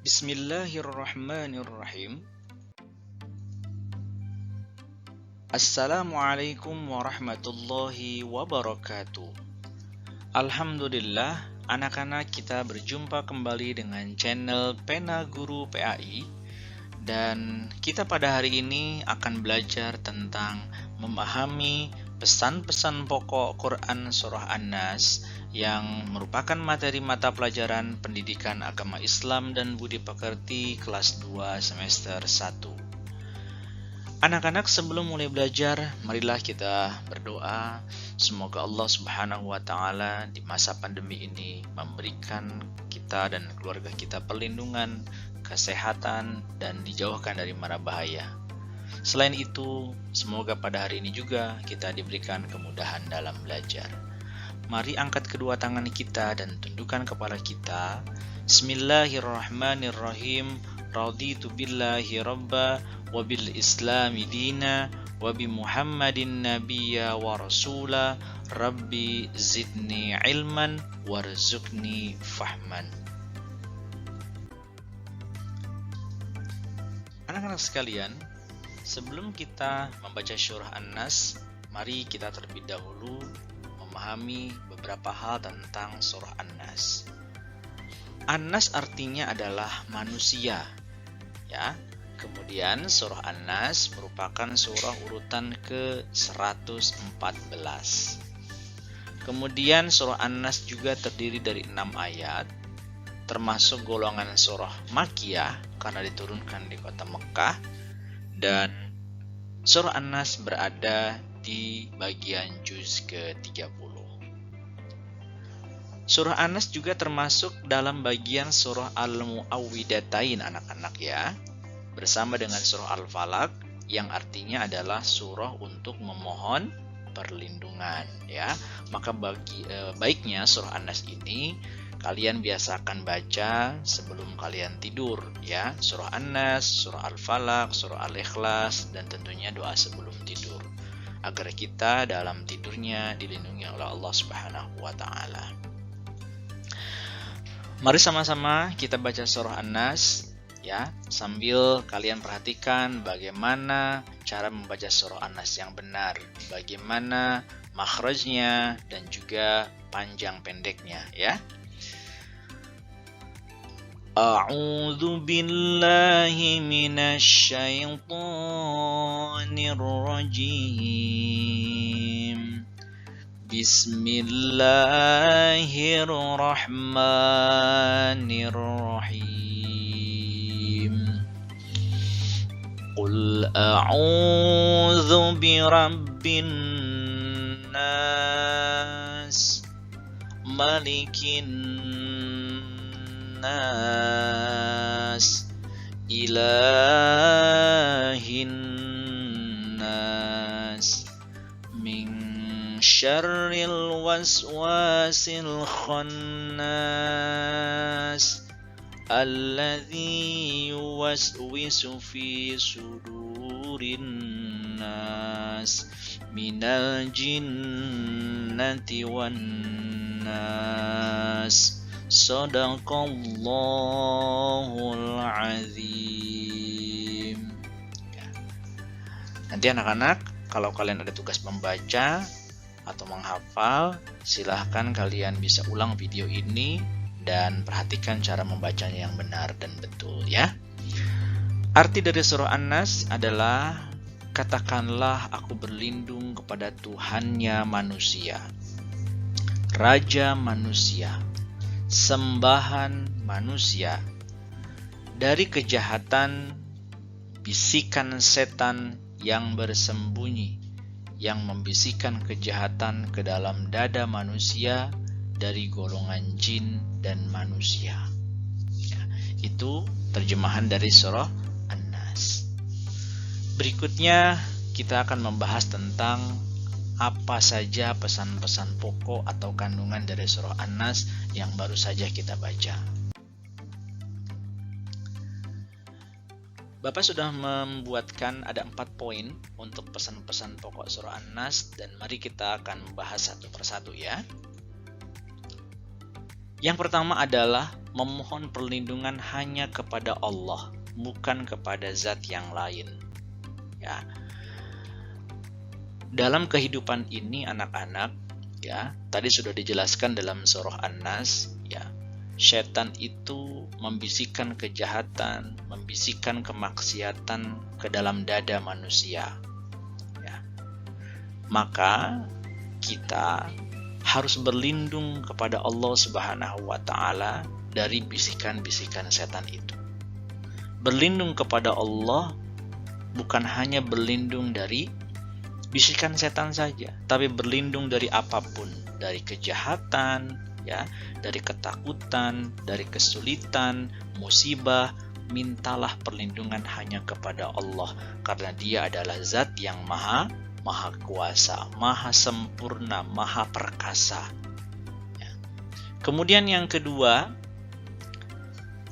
Bismillahirrahmanirrahim. Assalamualaikum warahmatullahi wabarakatuh. Alhamdulillah, anak-anak, kita berjumpa kembali dengan channel Pena Guru PAI. Dan kita pada hari ini akan belajar tentang memahami pesan-pesan pokok Quran Surah An-Nas yang merupakan materi mata pelajaran pendidikan agama Islam dan budi pekerti kelas 2 semester 1. Anak-anak, sebelum mulai belajar, marilah kita berdoa semoga Allah Subhanahu wa Ta'ala di masa pandemi ini memberikan kita dan keluarga kita perlindungan, kesehatan, dan dijauhkan dari mara bahaya. Selain itu, semoga pada hari ini juga kita diberikan kemudahan dalam belajar. Mari angkat kedua tangan kita dan tundukkan kepala kita. Bismillahirrahmanirrahim. Raditu billahi rabba wa bil islami dina wa bi Muhammadin nabiyya wa rasula. Rabbi zidni ilman warzuqni fahman. Anak-anak sekalian, sebelum kita membaca surah An-Nas, mari kita terlebih dahulu memahami beberapa hal tentang surah An-Nas. An-Nas artinya adalah manusia, ya. Kemudian surah An-Nas merupakan surah urutan ke-114. Kemudian surah An-Nas juga terdiri dari 6 ayat, termasuk golongan surah Makkiyah karena diturunkan di kota Mekah, dan surah An-Nas berada di bagian juz ke-30. Surah An-Nas juga termasuk dalam bagian surah Al-Mu'awwidatain, anak-anak, ya, bersama dengan surah Al-Falaq yang artinya adalah surah untuk memohon perlindungan, ya. Maka baiknya surah An-Nas ini kalian biasakan baca sebelum kalian tidur, ya. Surah An-Nas, surah Al-Falaq, surah Al-Ikhlas, dan tentunya doa sebelum tidur agar kita dalam tidurnya dilindungi oleh Allah Subhanahu wa Ta'ala. Mari sama-sama kita baca surah An-Nas, ya, sambil kalian perhatikan bagaimana cara membaca surah An-Nas yang benar, bagaimana makhrajnya dan juga panjang pendeknya, ya. A'udzu billahi minasy syaithanir rajim. Bismillahirrahmanirrahim. Qul a'udzu birabbin nas, malikin nas, ilahin nas, min syarril waswasil khannas, alladzi yuwaswisu fi sudurin nas, minal jinnati wan nas. Shadaqallahul azim. Ya. Nanti anak-anak, kalau kalian ada tugas membaca atau menghafal, silahkan kalian bisa ulang video ini dan perhatikan cara membacanya yang benar dan betul, ya. Arti dari surah An-Nas adalah, katakanlah aku berlindung kepada Tuhannya manusia, Raja manusia, sembahan manusia, dari kejahatan bisikan setan yang bersembunyi, yang membisikkan kejahatan ke dalam dada manusia dari golongan jin dan manusia. Ya, itu terjemahan dari surah An-Nas. Berikutnya kita akan membahas tentang apa saja pesan-pesan pokok atau kandungan dari surah An-Nas yang baru saja kita baca. Bapak sudah membuatkan ada 4 poin untuk pesan-pesan pokok surah An-Nas, dan mari kita akan membahas satu persatu ya. Yang pertama adalah memohon perlindungan hanya kepada Allah, bukan kepada zat yang lain. Ya. Dalam kehidupan ini anak-anak, ya, tadi sudah dijelaskan dalam surah An-Nas, ya. Setan itu membisikkan kejahatan, membisikkan kemaksiatan ke dalam dada manusia. Ya. Maka kita harus berlindung kepada Allah Subhanahu wa Ta'ala dari bisikan-bisikan setan itu. Berlindung kepada Allah bukan hanya berlindung dari bisikan setan saja, tapi berlindung dari apapun, dari kejahatan, ya, dari ketakutan, dari kesulitan, musibah. Mintalah perlindungan hanya kepada Allah, karena Dia adalah zat yang maha kuasa, maha sempurna, maha perkasa. Ya. Kemudian yang kedua,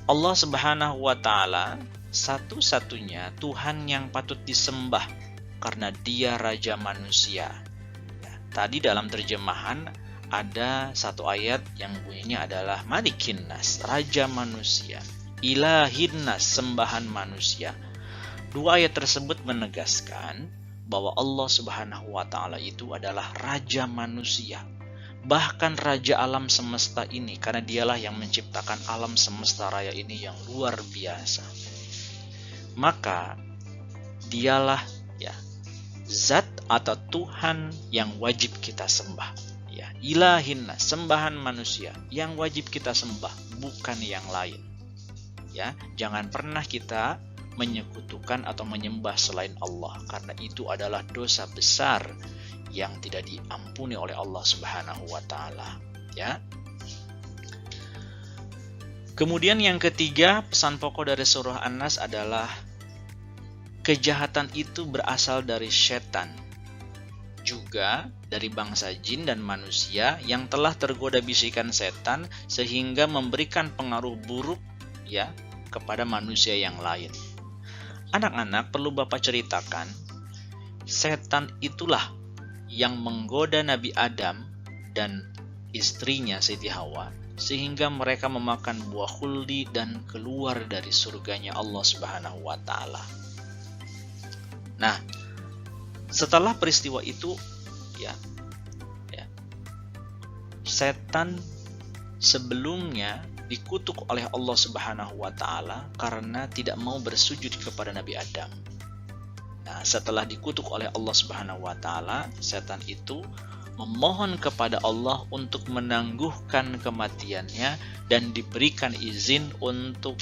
Allah Subhanahu wa Ta'ala satu-satunya Tuhan yang patut disembah karena Dia Raja manusia. Ya, tadi dalam terjemahan ada satu ayat yang bunyinya adalah Malikin Nas, Raja manusia, Ilahin Nas, sembahan manusia. Dua ayat tersebut menegaskan bahwa Allah Subhanahu wa Ta'ala itu adalah Raja manusia, bahkan Raja alam semesta ini, karena Dialah yang menciptakan alam semesta raya ini yang luar biasa. Maka Dialah, ya, zat atau Tuhan yang wajib kita sembah, ya, Ilahin Nas, sembahan manusia yang wajib kita sembah, bukan yang lain. Ya, jangan pernah kita menyekutukan atau menyembah selain Allah, karena itu adalah dosa besar yang tidak diampuni oleh Allah Subhanahu wa Ta'ala, ya. Kemudian yang ketiga, pesan pokok dari surah An-Nas adalah kejahatan itu berasal dari setan, juga dari bangsa jin dan manusia yang telah tergoda bisikan setan sehingga memberikan pengaruh buruk, ya, kepada manusia yang lain. Anak-anak, perlu Bapak ceritakan, setan itulah yang menggoda Nabi Adam dan istrinya Siti Hawa sehingga mereka memakan buah khuldi dan keluar dari surganya Allah Subhanahu wa Ta'ala. Nah, setelah peristiwa itu, ya, setan sebelumnya dikutuk oleh Allah Subhanahu wa Ta'ala karena tidak mau bersujud kepada Nabi Adam. Nah, setelah dikutuk oleh Allah Subhanahu wa Ta'ala, setan itu memohon kepada Allah untuk menangguhkan kematiannya dan diberikan izin untuk,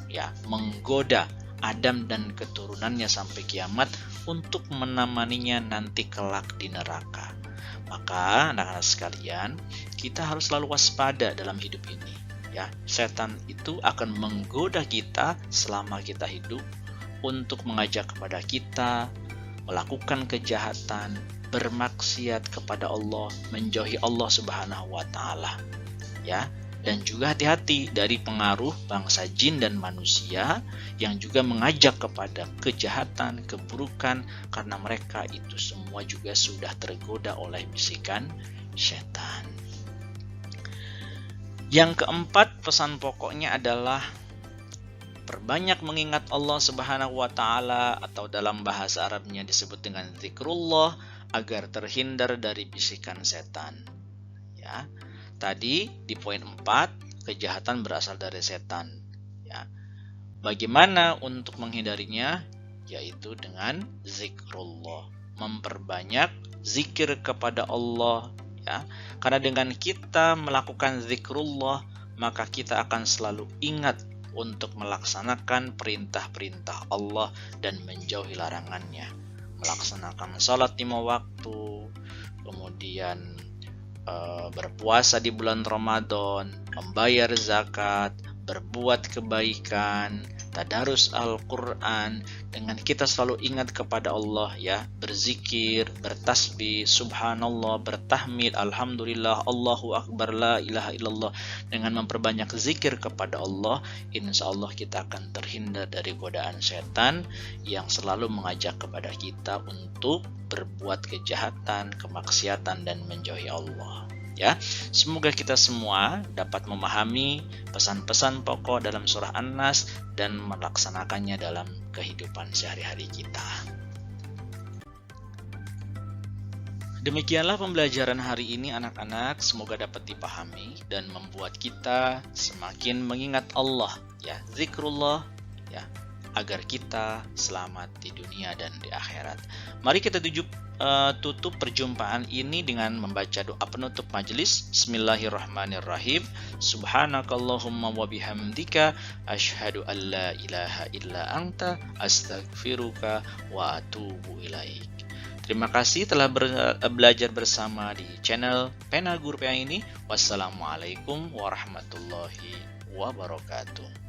ya, menggoda Adam dan keturunannya sampai kiamat untuk menemaninya nanti kelak di neraka. Maka anak-anak sekalian, kita harus selalu waspada dalam hidup ini. Ya, setan itu akan menggoda kita selama kita hidup untuk mengajak kepada kita melakukan kejahatan, bermaksiat kepada Allah, menjauhi Allah Subhanahu wa Ta'ala. Ya, dan juga hati-hati dari pengaruh bangsa jin dan manusia yang juga mengajak kepada kejahatan, keburukan, karena mereka itu semua juga sudah tergoda oleh bisikan setan. Yang keempat, pesan pokoknya adalah perbanyak mengingat Allah Subhanahu wa Ta'ala, atau dalam bahasa Arabnya disebut dengan zikrullah, agar terhindar dari bisikan setan. Ya. Tadi di poin 4, kejahatan berasal dari setan. Ya. Bagaimana untuk menghindarinya? Yaitu dengan zikrullah, memperbanyak zikir kepada Allah. Ya, karena dengan kita melakukan zikrullah, maka kita akan selalu ingat untuk melaksanakan perintah-perintah Allah dan menjauhi larangannya. Melaksanakan salat 5 waktu, kemudian berpuasa di bulan Ramadan, membayar zakat, berbuat kebaikan, tadarus Al-Quran, dengan kita selalu ingat kepada Allah, ya, berzikir, bertasbih, subhanallah, bertahmid, alhamdulillah, Allahu Akbar, la ilaha illallah. Dengan memperbanyak zikir kepada Allah, insya Allah kita akan terhindar dari godaan setan yang selalu mengajak kepada kita untuk berbuat kejahatan, kemaksiatan, dan menjauhi Allah. Ya, semoga kita semua dapat memahami pesan-pesan pokok dalam surah An-Nas dan melaksanakannya dalam kehidupan sehari-hari kita. Demikianlah pembelajaran hari ini anak-anak, semoga dapat dipahami dan membuat kita semakin mengingat Allah, ya, zikrullah, ya, agar kita selamat di dunia dan di akhirat. Mari kita tutup perjumpaan ini dengan membaca doa penutup majelis. Bismillahirrahmanirrahim. Subhanakallahumma wa bihamdika asyhadu an la ilaha illa anta astaghfiruka wa atubu ilaik. Terima kasih telah belajar bersama di channel Pena Guru PA ini. Wassalamualaikum warahmatullahi wabarakatuh.